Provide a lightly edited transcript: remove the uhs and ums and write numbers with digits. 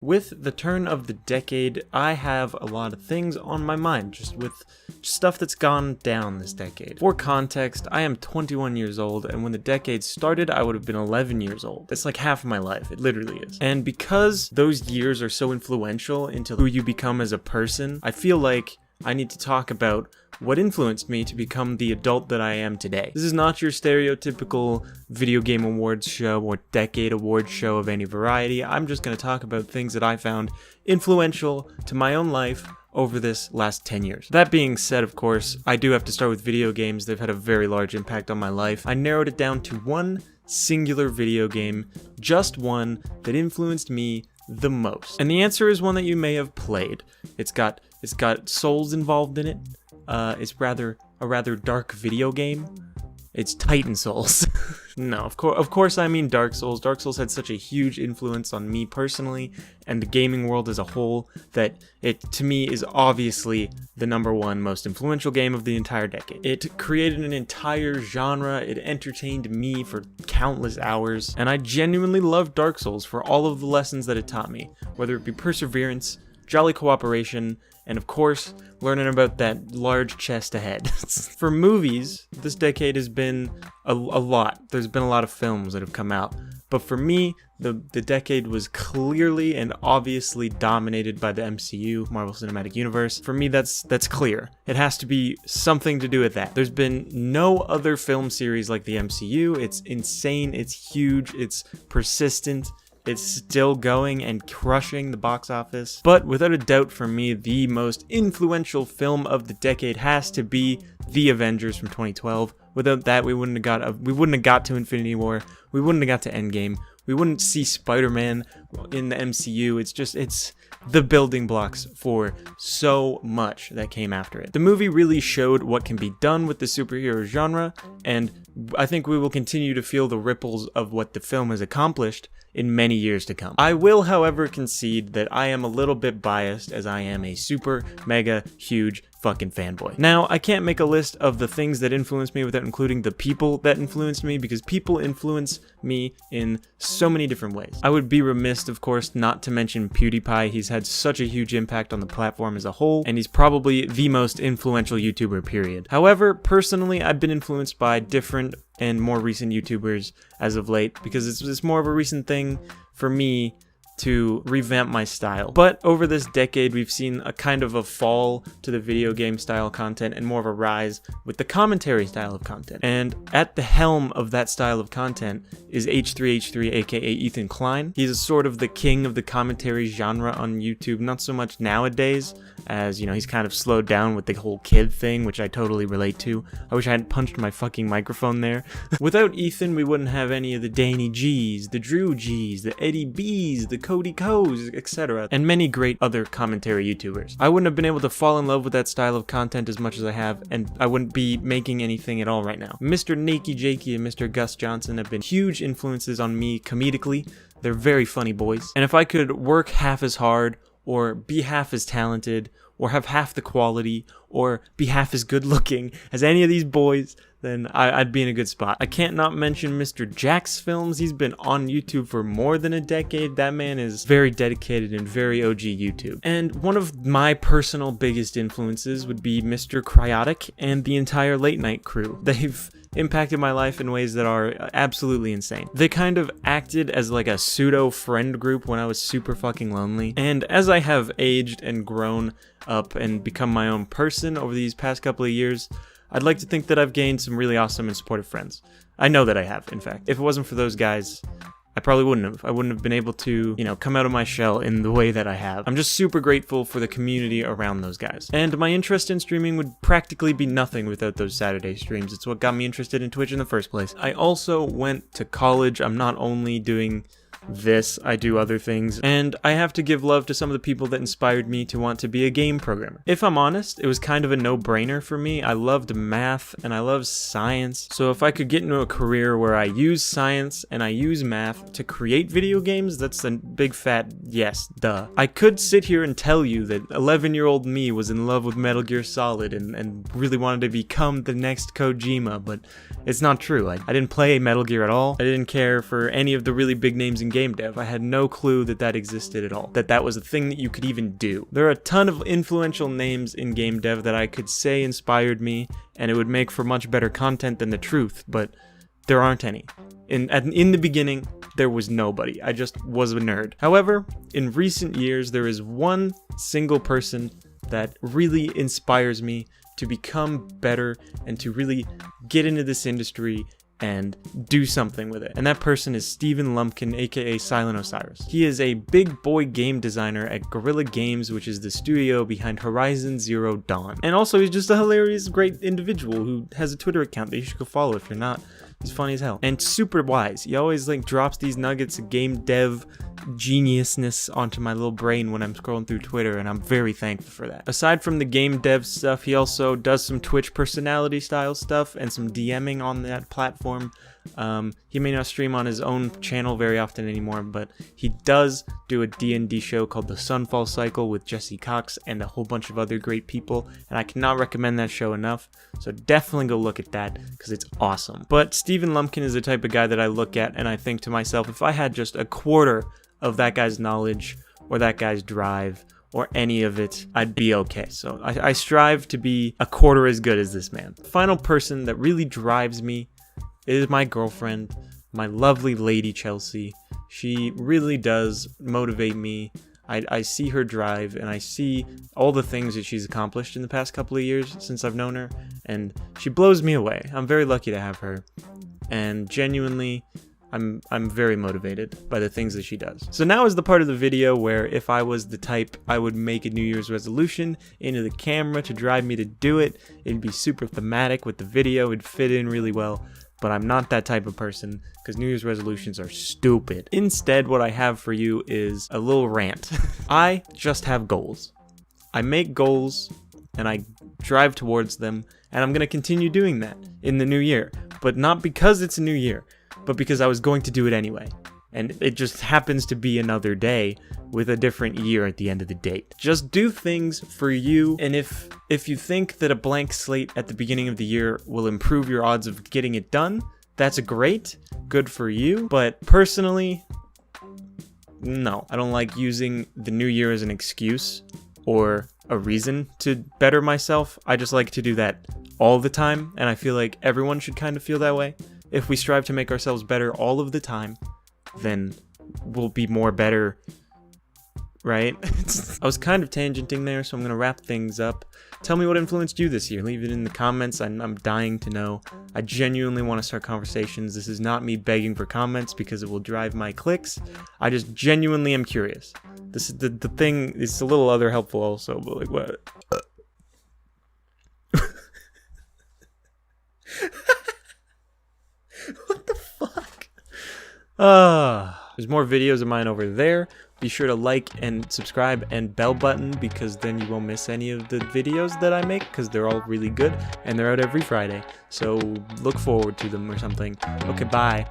With the turn of the decade, I have a lot of things on my mind, just stuff that's gone down this decade. For context, I am 21 years old, and when the decade started, I would have been 11 years old. It's like half of my life, it literally is. And because those years are so influential into who you become as a person, I feel like I need to talk about what influenced me to become the adult that I am today. This is not your stereotypical video game awards show or decade awards show of any variety. I'm just going to talk about things that I found influential to my own life over this last 10 years. That being said, of course, I do have to start with video games. They've had a very large impact on my life. I narrowed it down to one singular video game, just one that influenced me the most. And the answer is one that you may have played. It's got souls involved in it. It's a rather dark video game. It's Titan Souls. No, of course I mean Dark Souls. Dark Souls had such a huge influence on me personally and the gaming world as a whole that it, to me, is obviously the #1 most influential game of the entire decade. It created an entire genre, it entertained me for countless hours, and I genuinely loved Dark Souls for all of the lessons that it taught me, whether it be perseverance, jolly cooperation, and of course, learning about that large chest ahead. For movies, this decade has been a lot. There's been a lot of films that have come out. But for me, the decade was clearly and obviously dominated by the MCU, Marvel Cinematic Universe. For me, that's clear. It has to be something to do with that. There's been no other film series like the MCU. It's insane, it's huge, it's persistent. It's still going and crushing the box office. But without a doubt, for me, the most influential film of the decade has to be The Avengers from 2012. Without that, we wouldn't have got to Infinity War. We wouldn't have got to Endgame. We wouldn't see Spider-Man in the MCU. It's the building blocks for so much that came after it. The movie really showed what can be done with the superhero genre, and I think we will continue to feel the ripples of what the film has accomplished in many years to come. I will, however, concede that I am a little bit biased, as I am a super, mega, huge fucking fanboy. Now, I can't make a list of the things that influenced me without including the people that influenced me, because people influence me in so many different ways. I would be remiss, of course, not to mention PewDiePie. He's had such a huge impact on the platform as a whole, and he's probably the most influential YouTuber, period. However, personally, I've been influenced by different and more recent YouTubers as of late, because it's more of a recent thing for me to revamp my style. But over this decade, we've seen a kind of a fall to the video game style content and more of a rise with the commentary style of content. And at the helm of that style of content is H3H3, aka Ethan Klein. He's sort of the king of the commentary genre on YouTube, not so much nowadays, as, you know, he's kind of slowed down with the whole kid thing, which I totally relate to. I wish I hadn't punched my fucking microphone there. Without Ethan, we wouldn't have any of the Danny G's, the Drew G's, the Eddie B's, the Cody Co's, etc., and many great other commentary YouTubers. I wouldn't have been able to fall in love with that style of content as much as I have, and I wouldn't be making anything at all right now. Mr. Nakey Jakey and Mr. Gus Johnson have been huge influences on me comedically. They're very funny boys. And if I could work half as hard, or be half as talented, or have half the quality, or be half as good looking as any of these boys, then I'd be in a good spot. I can't not mention Mr. Jack's Films. He's been on YouTube for more than a decade. That man is very dedicated and very OG YouTube. And one of my personal biggest influences would be Mr. Cryotic and the entire Late Night crew. They've impacted my life in ways that are absolutely insane. They kind of acted as like a pseudo friend group when I was super fucking lonely. And as I have aged and grown up and become my own person over these past couple of years, I'd like to think that I've gained some really awesome and supportive friends. I know that I have, in fact. If it wasn't for those guys, I probably wouldn't have. I wouldn't have been able to, you know, come out of my shell in the way that I have. I'm just super grateful for the community around those guys. And my interest in streaming would practically be nothing without those Saturday streams. It's what got me interested in Twitch in the first place. I also went to college. I'm not only doing this, I do other things, and I have to give love to some of the people that inspired me to want to be a game programmer. If I'm honest, it was kind of a no-brainer for me. I loved math and I love science, so if I could get into a career where I use science and I use math to create video games, that's a big fat yes, duh. I could sit here and tell you that 11-year-old me was in love with Metal Gear Solid and really wanted to become the next Kojima, but it's not true. I didn't play Metal Gear at all. I didn't care for any of the really big names in game dev. I had no clue that that existed at all, that that was a thing that you could even do. There are a ton of influential names in game dev that I could say inspired me, and it would make for much better content than the truth, but there aren't any. In the beginning, there was nobody. I just was a nerd. However, in recent years, there is one single person that really inspires me to become better and to really get into this industry and do something with it. And that person is Steven Lumpkin, aka Silent Osiris. He is a big boy game designer at Guerrilla Games, which is the studio behind Horizon Zero Dawn. And also, he's just a hilarious, great individual who has a Twitter account that you should go follow if you're not. He's funny as hell. And super wise. He always drops these nuggets of game dev geniusness onto my little brain when I'm scrolling through Twitter, and I'm very thankful for that. Aside from the game dev stuff, he also does some Twitch personality style stuff and some DMing on that platform. He may not stream on his own channel very often anymore, but he does do a D&D show called The Sunfall Cycle with Jesse Cox and a whole bunch of other great people, and I cannot recommend that show enough, so definitely go look at that because it's awesome. But Steven Lumpkin is the type of guy that I look at and I think to myself, if I had just a quarter of that guy's knowledge or that guy's drive or any of it, I'd be okay. So I strive to be a quarter as good as this man. The final person that really drives me is my girlfriend, my lovely lady Chelsea. She really does motivate me. I see her drive and I see all the things that she's accomplished in the past couple of years since I've known her, and she blows me away. I'm very lucky to have her, and genuinely I'm very motivated by the things that she does. So now is the part of the video where if I was the type, I would make a New Year's resolution into the camera to drive me to do it. It'd be super thematic with the video, it'd fit in really well. But I'm not that type of person because New Year's resolutions are stupid. Instead, what I have for you is a little rant. I just have goals. I make goals and I drive towards them, and I'm going to continue doing that in the new year. But not because it's a new year, but because I was going to do it anyway. And it just happens to be another day with a different year at the end of the date. Just do things for you, and if you think that a blank slate at the beginning of the year will improve your odds of getting it done, that's great, good for you. But personally, no. I don't like using the new year as an excuse or a reason to better myself. I just like to do that all the time, and I feel like everyone should kind of feel that way. If we strive to make ourselves better all of the time, then we'll be more better, right? I was kind of tangenting there, so I'm going to wrap things up. Tell me what influenced you this year. Leave it in the comments. I'm dying to know. I genuinely want to start conversations. This is not me begging for comments because it will drive my clicks. I just genuinely am curious. This is the thing. It's a little other helpful also, but like what? What the fuck? There's more videos of mine over there. Be sure to like and subscribe and bell button, because then you won't miss any of the videos that I make, because they're all really good and they're out every Friday. So look forward to them or something. Okay, bye.